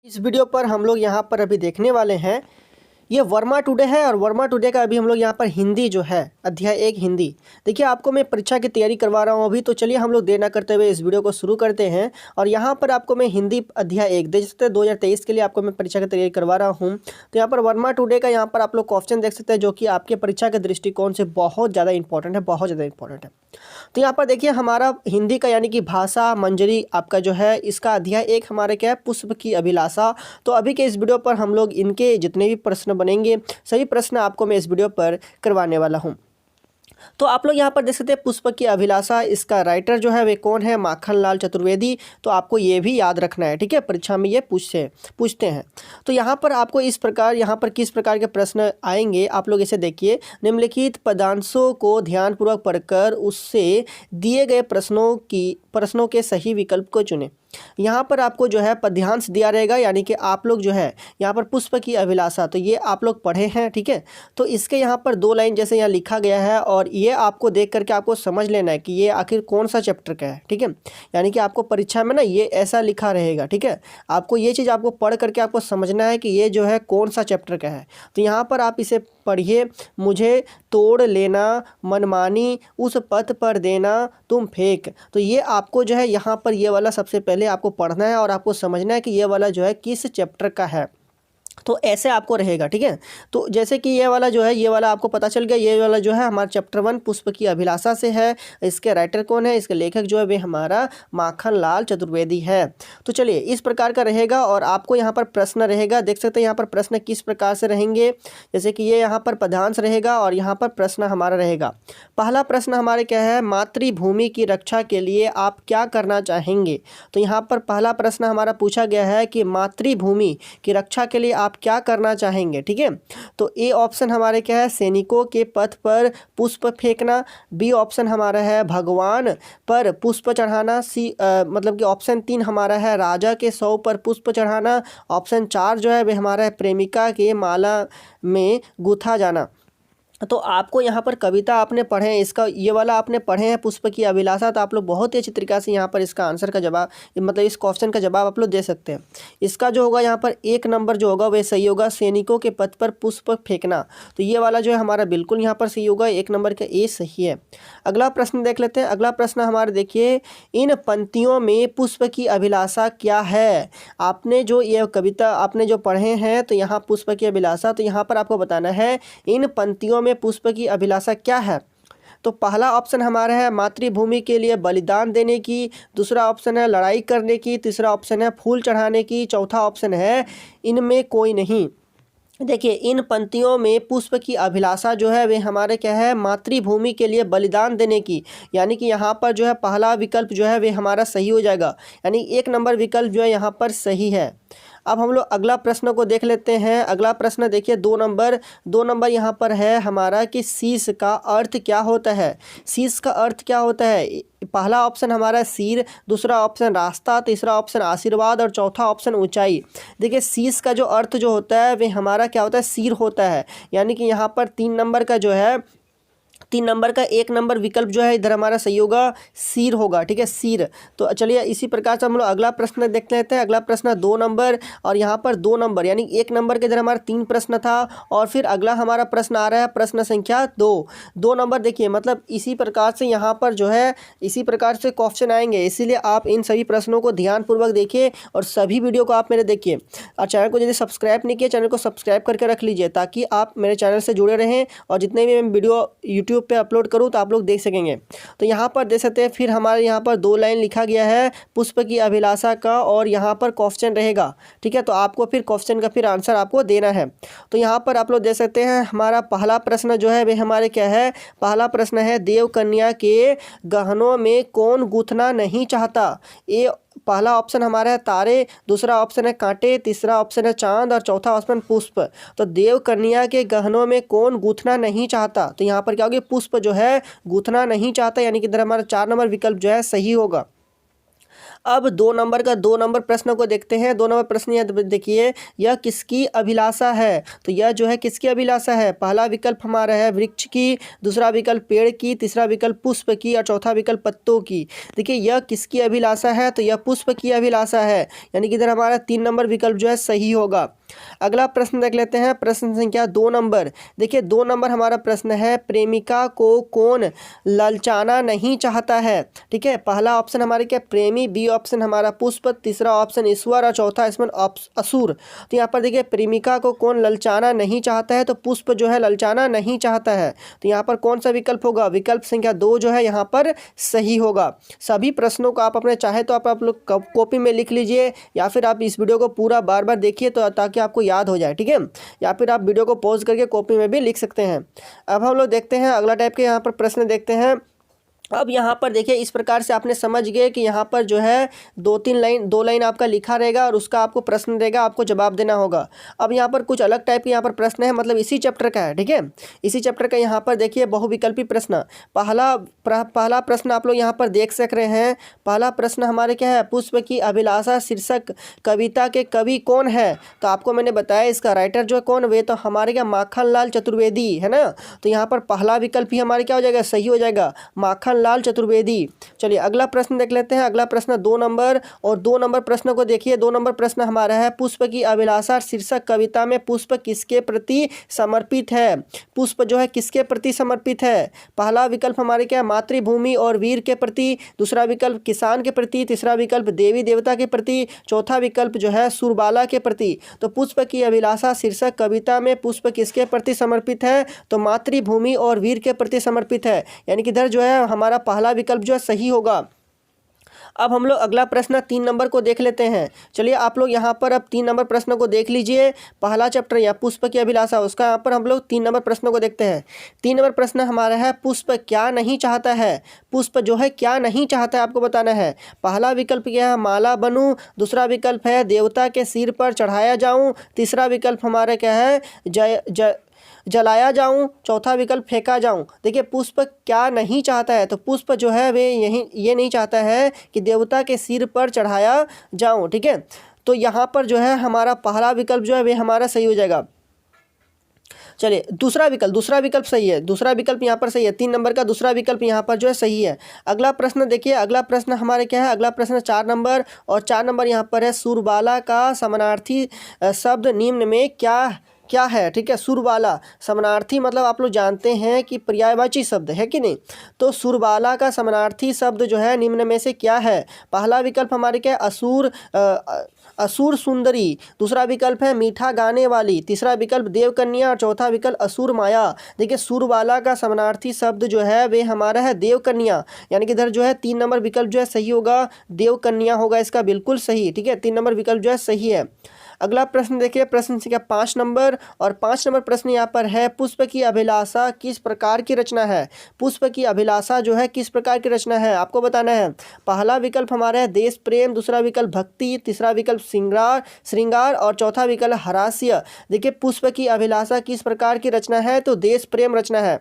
इस वीडियो पर हम लोग यहाँ पर अभी देखने वाले हैं, ये वर्मा टुडे है और वर्मा टुडे का अभी हम लोग यहाँ पर हिंदी जो है अध्याय 1 हिंदी। देखिए आपको मैं परीक्षा की तैयारी करवा रहा हूँ अभी, तो चलिए हम लोग देर ना करते हुए इस वीडियो को शुरू करते हैं। और यहाँ पर आपको मैं हिंदी अध्याय 1 देख सकते हैं 2023 के लिए आपको मैं परीक्षा की तैयारी करवा रहा हूँ। तो यहाँ पर वर्मा टुडे का यहाँ पर आप लोग क्वेश्चन देख सकते हैं, जो कि आपके परीक्षा के दृष्टिकोण से बहुत ज़्यादा इंपॉर्टेंट है, बहुत ज़्यादा इंपॉर्टेंट है। तो यहाँ पर देखिए हमारा हिंदी का यानी कि भाषा मंजरी आपका जो है, इसका अध्याय 1 हमारे क्या है, पुष्प की अभिलाषा। तो अभी के इस वीडियो पर हम लोग इनके जितने भी प्रश्न बनेंगे सभी प्रश्न आपको मैं इस वीडियो पर करवाने वाला हूं। तो आप लोग यहाँ पर देख सकते हैं पुष्प की अभिलाषा, इसका राइटर जो है वे कौन है, माखनलाल चतुर्वेदी। तो आपको ये भी याद रखना है, ठीक है, परीक्षा में ये पूछते हैं। तो यहाँ पर आपको इस प्रकार यहाँ पर किस प्रकार के प्रश्न आएंगे आप लोग इसे देखिए। निम्नलिखित पदांशों को ध्यानपूर्वक पढ़कर उससे दिए गए प्रश्नों के सही विकल्प को चुनें। यहाँ पर आपको जो है पद्यांश दिया रहेगा, यानी कि आप लोग जो है यहाँ पर पुष्प की अभिलाषा तो ये आप लोग पढ़े हैं, ठीक है। तो इसके यहाँ पर 2 लाइन जैसे यहाँ लिखा गया है और ये आपको देख करके आपको समझ लेना है कि ये आखिर कौन सा चैप्टर का है, ठीक है। यानी कि आपको परीक्षा में ना ये ऐसा लिखा रहेगा, ठीक है। आपको ये चीज़ आपको पढ़ करके आपको समझना है कि ये जो है कौन सा चैप्टर का है। तो यहाँ पर आप इसे पढ़िए। मुझे तोड़ लेना मनमानी उस पथ पर देना तुम फेंक। तो ये आपको जो है यहाँ पर ये वाला सबसे पहले आपको पढ़ना है और आपको समझना है कि ये वाला जो है किस चैप्टर का है। तो ऐसे आपको रहेगा, ठीक है। तो जैसे कि ये वाला जो है, ये वाला आपको पता चल गया, ये वाला जो है हमारा चैप्टर 1 पुष्प की अभिलाषा से है। इसके राइटर कौन है, इसके लेखक जो है वे हमारा माखनलाल चतुर्वेदी है। तो चलिए इस प्रकार का रहेगा और आपको यहाँ पर प्रश्न रहेगा, देख सकते हैं यहाँ पर प्रश्न किस प्रकार से रहेंगे। जैसे कि ये यहाँ पर पदांश रहेगा और यहाँ पर प्रश्न हमारा रहेगा। पहला प्रश्न हमारे क्या है, मातृभूमि की रक्षा के लिए आप क्या करना चाहेंगे। तो यहाँ पर पहला प्रश्न हमारा पूछा गया है कि मातृभूमि की रक्षा के लिए आप क्या करना चाहेंगे, ठीक है। तो ए ऑप्शन हमारे क्या है, सैनिकों के पथ पर पुष्प फेंकना। बी ऑप्शन हमारा है भगवान पर पुष्प चढ़ाना। सी मतलब कि ऑप्शन 3 हमारा है राजा के शव पर पुष्प चढ़ाना। ऑप्शन 4 जो है वह हमारा है प्रेमिका के माला में गूथा जाना। तो आपको यहाँ पर कविता आपने पढ़े हैं, इसका ये वाला आपने पढ़े हैं पुष्प की अभिलाषा, तो आप लोग बहुत ही अच्छी तरीक़ा से यहाँ पर इसका आंसर का जवाब मतलब इस क्वेश्चन का जवाब आप लोग दे सकते हैं। इसका जो होगा यहाँ पर 1 नंबर जो होगा वह सही होगा, सैनिकों के पथ पर पुष्प फेंकना। तो ये वाला जो है हमारा बिल्कुल यहाँ पर सही होगा, 1 नंबर का ए सही है। अगला प्रश्न देख लेते हैं। अगला प्रश्न हमारा देखिए, इन पंक्तियों में पुष्प की अभिलाषा क्या है। आपने जो ये कविता आपने जो पढ़े हैं, तो यहाँ पुष्प की अभिलाषा, तो यहाँ पर आपको बताना है इन पंक्तियों में पुष्प की अभिलाषा क्या है। तो पहला ऑप्शन हमारा है मातृभूमि के लिए बलिदान देने की। दूसरा ऑप्शन है लड़ाई करने की। तीसरा ऑप्शन है फूल चढ़ाने की। चौथा ऑप्शन है इनमें कोई नहीं। देखिए इन पंक्तियों में पुष्प की अभिलाषा जो है वे हमारे क्या है, मातृभूमि के लिए बलिदान देने की। यानी कि यहाँ पर जो है पहला विकल्प जो है वे हमारा सही हो जाएगा, यानी 1 नंबर विकल्प जो है यहाँ पर सही है। अब हम लोग अगला प्रश्न को देख लेते हैं। अगला प्रश्न देखिए 2 नंबर यहाँ पर है हमारा कि शीश का अर्थ क्या होता है। शीश का अर्थ क्या होता है, पहला ऑप्शन हमारा सिर, दूसरा ऑप्शन रास्ता, तीसरा ऑप्शन आशीर्वाद और चौथा ऑप्शन ऊंचाई। देखिए शीश का जो अर्थ जो होता है वे हमारा क्या होता है, सिर होता है। यानी कि यहाँ पर 3 नंबर का जो है 3 नंबर का 1 नंबर विकल्प जो है इधर हमारा सही होगा, सिर होगा, ठीक है, सिर। तो चलिए इसी प्रकार से हम लोग अगला प्रश्न देख लेते हैं। अगला प्रश्न 2 नंबर और यहाँ पर 2 नंबर, यानी 1 नंबर के इधर हमारा 3 प्रश्न था और फिर अगला हमारा प्रश्न आ रहा है प्रश्न संख्या 2 नंबर। देखिए मतलब इसी प्रकार से यहाँ पर जो है इसी प्रकार से क्वेश्चन आएंगे, इसीलिए आप इन सभी प्रश्नों को ध्यानपूर्वक देखिए और सभी वीडियो को आप मेरे देखिए। और चैनल को यदि सब्सक्राइब नहीं किया, चैनल को सब्सक्राइब करके रख लीजिए ताकि आप मेरे चैनल से जुड़े रहें और जितने भी मैं वीडियो यूट्यूब पे अपलोड करूँ तो आप लोग देख सकेंगे। तो यहाँ पर देख सकते हैं फिर हमारे यहाँ पर 2 लाइन लिखा गया है पुष्प की अभिलाषा का और यहाँ पर क्वेश्चन रहेगा, ठीक है। तो आपको फिर क्वेश्चन का फिर आंसर आपको देना है। तो यहाँ पर आप लोग देख सकते हैं हमारा पहला प्रश्न जो है वे हमारे क्या है, पहला प्रश्न है देव कन्या के गहनों में कौन गूंथना नहीं चाहता। ये पहला ऑप्शन हमारा है तारे, दूसरा ऑप्शन है कांटे, तीसरा ऑप्शन है चांद और चौथा ऑप्शन पुष्प। तो देव कन्या के गहनों में कौन गूंथना नहीं चाहता, तो यहाँ पर क्या होगा, पुष्प जो है गूंथना नहीं चाहता, यानी कि इधर हमारा 4 नंबर विकल्प जो है सही होगा। अब 2 नंबर प्रश्न को देखते हैं। 2 नंबर प्रश्न यह देखिए, यह किसकी अभिलाषा है? तो यह जो है किसकी अभिलाषा है? पहला विकल्प हमारा है वृक्ष की, दूसरा विकल्प पेड़ की, तीसरा विकल्प पुष्प की और चौथा विकल्प पत्तों की। देखिए यह किसकी अभिलाषा है? तो यह पुष्प की अभिलाषा है, यानी कि इधर हमारा 3 नंबर विकल्प जो है सही होगा। अगला प्रश्न देख लेते हैं, प्रश्न संख्या 2 नंबर। देखिए 2 नंबर हमारा प्रश्न है, प्रेमिका को कौन ललचाना नहीं चाहता है? ठीक है, पहला ऑप्शन हमारे क्या प्रेमी, बी ऑप्शन हमारा पुष्प, तीसरा ऑप्शन ईश्वर और चौथा इसमें असुर। तो यहाँ पर देखिए प्रेमिका को कौन ललचाना नहीं चाहता है? तो पुष्प जो है ललचाना नहीं चाहता है। तो यहाँ पर कौन सा विकल्प होगा? विकल्प संख्या 2 जो है यहाँ पर सही होगा। सभी प्रश्नों को आप अपने चाहे तो आप लोग कॉपी में लिख लीजिए, या फिर आप इस वीडियो को पूरा बार बार देखिए तो ताकि आपको याद हो जाए, ठीक है। या फिर आप वीडियो को पॉज करके कॉपी में भी लिख सकते हैं। अब हम लोग देखते हैं अगला टाइप के यहाँ पर प्रश्न देखते हैं। अब यहाँ पर देखिए इस प्रकार से आपने समझ गए कि यहाँ पर जो है 2 लाइन आपका लिखा रहेगा और उसका आपको प्रश्न देगा, आपको जवाब देना होगा। अब यहाँ पर कुछ अलग टाइप के यहाँ पर प्रश्न है, मतलब इसी चैप्टर का है, ठीक है। इसी चैप्टर का यहाँ पर देखिए बहुविकल्पी प्रश्न। पहला प्रश्न आप लोग यहाँ पर देख सक रहे हैं। पहला प्रश्न हमारे क्या है? पुष्प की अभिलाषा शीर्षक कविता के कवि कौन है? तो आपको मैंने बताया इसका राइटर जो है कौन, वे तो हमारे क्या माखनलाल चतुर्वेदी है ना। तो यहाँ पर पहला विकल्प ही हमारे क्या हो जाएगा? सही हो जाएगा, माखनलाल चतुर्वेदी। चलिए अगला प्रश्न देख लेते हैं। अगला प्रश्न 2 नंबर, और 2 नंबर प्रश्न को देखिए। 2 नंबर प्रश्न हमारा है, पुष्प की अभिलाषा शीर्षक कविता में पुष्प किसके प्रति समर्पित है? पुष्प जो है किसके प्रति समर्पित है? पहला विकल्प हमारे क्या? मातृभूमि और वीर के प्रति, दूसरा विकल्प किसान के प्रति, तीसरा विकल्प देवी देवता के प्रति, चौथा विकल्प जो है सुरबाला के प्रति। तो पुष्प की अभिलाषा शीर्षक कविता में पुष्प किसके प्रति समर्पित है? तो मातृभूमि और वीर के प्रति समर्पित है, यानी कि इधर जो है हमारा पहला विकल्प जो है सही होगा। अब हम लोग अगला प्रश्न 3 नंबर को देख लेते हैं। चलिए आप लोग यहाँ पर अब 3 नंबर प्रश्न को देख लीजिए। पहला चैप्टर या पुष्प की अभिलाषा, उसका यहाँ पर हम लोग 3 नंबर प्रश्न को देखते हैं। 3 नंबर प्रश्न हमारा है, पुष्प क्या नहीं चाहता है? पुष्प जो है क्या नहीं चाहता है आपको बताना है। पहला विकल्प क्या है? माला बनूं, दूसरा विकल्प है देवता के सिर पर चढ़ाया जाऊं, तीसरा विकल्प हमारा क्या है जलाया जाऊं, चौथा विकल्प फेंका जाऊं। देखिए पुष्प क्या नहीं चाहता है? तो पुष्प जो है वे ये नहीं चाहता है कि देवता के सिर पर चढ़ाया जाऊं, ठीक है। तो यहाँ पर जो है हमारा पहला विकल्प जो है वे हमारा सही हो जाएगा। चलिए दूसरा विकल्प सही है, दूसरा विकल्प यहाँ पर सही है। 3 नंबर का दूसरा विकल्प यहाँ पर जो है सही है। अगला प्रश्न देखिए, अगला प्रश्न हमारे क्या है? अगला प्रश्न 4 नंबर, और 4 नंबर यहाँ पर है, सुरबाला का समानार्थी शब्द निम्न में क्या है? ठीक है, सुरबाला समानार्थी मतलब आप लोग जानते हैं कि पर्यायवाची शब्द है कि नहीं। तो सुरबाला का समानार्थी शब्द जो है निम्न में से क्या है? पहला विकल्प हमारे क्या है? असुर सुंदरी, दूसरा विकल्प है मीठा गाने वाली, तीसरा विकल्प देवकन्या और चौथा विकल्प असुर माया। देखिए सुरबाला का समानार्थी शब्द जो है वे हमारा है देवकन्या, यानी कि इधर जो है 3 नंबर विकल्प जो है सही होगा, देवकन्या होगा इसका बिल्कुल सही, ठीक है। 3 नंबर विकल्प जो है सही है। अगला प्रश्न देखिए, प्रश्न संख्या 5 नंबर, और 5 नंबर प्रश्न यहाँ पर है, पुष्प की अभिलाषा किस प्रकार की रचना है? पुष्प की अभिलाषा जो है किस प्रकार की रचना है आपको बताना है। पहला विकल्प हमारा है देश प्रेम, दूसरा विकल्प भक्ति, तीसरा विकल्प श्रृंगार और चौथा विकल्प हास्य। देखिए पुष्प की अभिलाषा किस प्रकार की रचना है? तो देश प्रेम रचना है,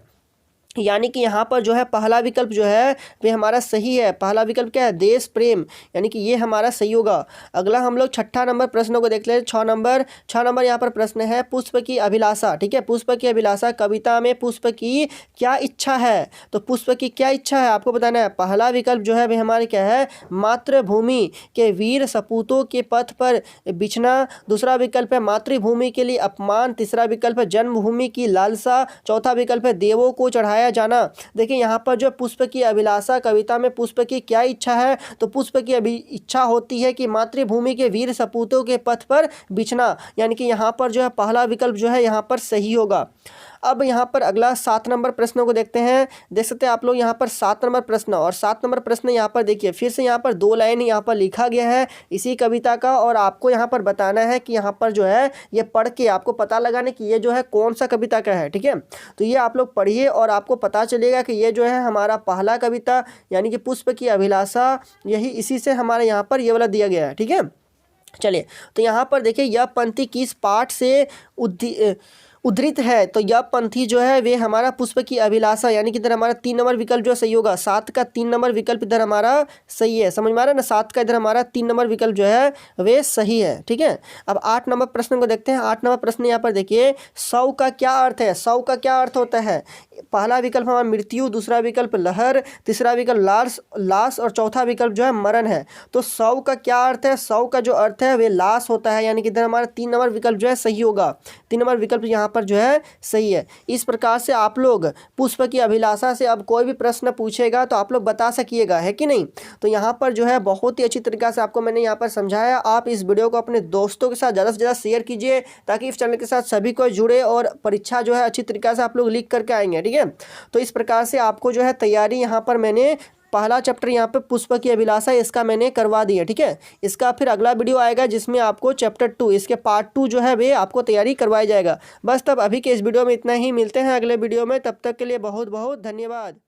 यानी कि यहाँ पर जो है पहला विकल्प जो है वे हमारा सही है। पहला विकल्प क्या है? देश प्रेम, यानी कि ये हमारा सही होगा। अगला हम लोग 6ठा नंबर प्रश्नों को देख लें। 6 नंबर यहाँ पर प्रश्न है, पुष्प की अभिलाषा, ठीक है। पुष्प की अभिलाषा कविता में पुष्प की क्या इच्छा है? तो पुष्प की क्या इच्छा है आपको बताना है। पहला विकल्प जो है वे हमारे क्या है? मातृभूमि के वीर सपूतों के पथ पर बिछना, दूसरा विकल्प है मातृभूमि के लिए अपमान, तीसरा विकल्प है जन्मभूमि की लालसा, चौथा विकल्प है देवों को चढ़ाया जाना। देखिए यहाँ पर जो पुष्प की अभिलाषा कविता में पुष्प की क्या इच्छा है? तो पुष्प की इच्छा होती है कि मातृभूमि के वीर सपूतों के पथ पर बिछना, यानी कि यहाँ पर जो है पहला विकल्प जो है यहाँ पर सही होगा। अब यहाँ पर अगला 7 नंबर प्रश्नों को देखते हैं। देख सकते हैं आप लोग यहाँ पर 7 नंबर प्रश्न, और 7 नंबर प्रश्न यहाँ पर देखिए फिर से यहाँ पर 2 लाइन यहाँ पर लिखा गया है इसी कविता का, और आपको यहाँ पर बताना है कि यहाँ पर जो है ये पढ़ के आपको पता लगाने कि ये जो है कौन सा कविता का है, ठीक है। तो ये आप लोग पढ़िए और आपको पता चलेगा कि ये जो है हमारा पहला कविता यानी कि पुष्प की अभिलाषा, यही इसी से हमारे यहाँ पर ये वाला दिया गया है, ठीक है। चलिए तो यहाँ पर देखिए यह पंक्ति किस पाठ से उद्धृत है, तो यह पंथी जो है वे हमारा पुष्प की अभिलाषा, यानी कि इधर हमारा 3 नंबर विकल्प जो सही होगा। 7 का 3 नंबर विकल्प इधर हमारा सही है, समझ में आ रहा है ना। 7 का इधर हमारा 3 नंबर विकल्प जो है वे सही है, ठीक है। अब 8 नंबर प्रश्न को देखते हैं। 8 नंबर प्रश्न यहाँ पर देखिए, सौ का क्या अर्थ है। सौ का क्या अर्थ होता है। पहला विकल्प हमारा मृत्यु, दूसरा विकल्प लहर, तीसरा विकल्प लाश और चौथा विकल्प जो है मरण है। तो सौ का क्या अर्थ है। सौ का जो अर्थ है वे लाश होता है, यानी कि इधर हमारा 3 नंबर विकल्प जो है सही होगा। 3 नंबर विकल्प यहाँ पर जो है सही है। इस प्रकार से आप लोग पुष्प की अभिलाषा से अब कोई भी प्रश्न पूछेगा तो आप लोग बता सकिएगा, है कि नहीं। तो यहाँ पर जो है बहुत ही अच्छी तरीक़ा से आपको मैंने यहाँ पर समझाया। आप इस वीडियो को अपने दोस्तों के साथ ज़्यादा से ज़्यादा शेयर कीजिए, ताकि इस चैनल के साथ सभी को जुड़े और परीक्षा जो है अच्छी तरीक़ा से आप लोग लिख करके आएंगे, ठीक है। तो इस प्रकार से आपको जो है तैयारी यहाँ पर मैंने पहला चैप्टर यहाँ पे पुष्प की अभिलाषा इसका मैंने करवा दिया, ठीक है। इसका फिर अगला वीडियो आएगा जिसमें आपको चैप्टर 2 इसके पार्ट 2 जो है वे आपको तैयारी करवाया जाएगा। बस तब अभी के इस वीडियो में इतना ही, मिलते हैं अगले वीडियो में, तब तक के लिए बहुत बहुत धन्यवाद।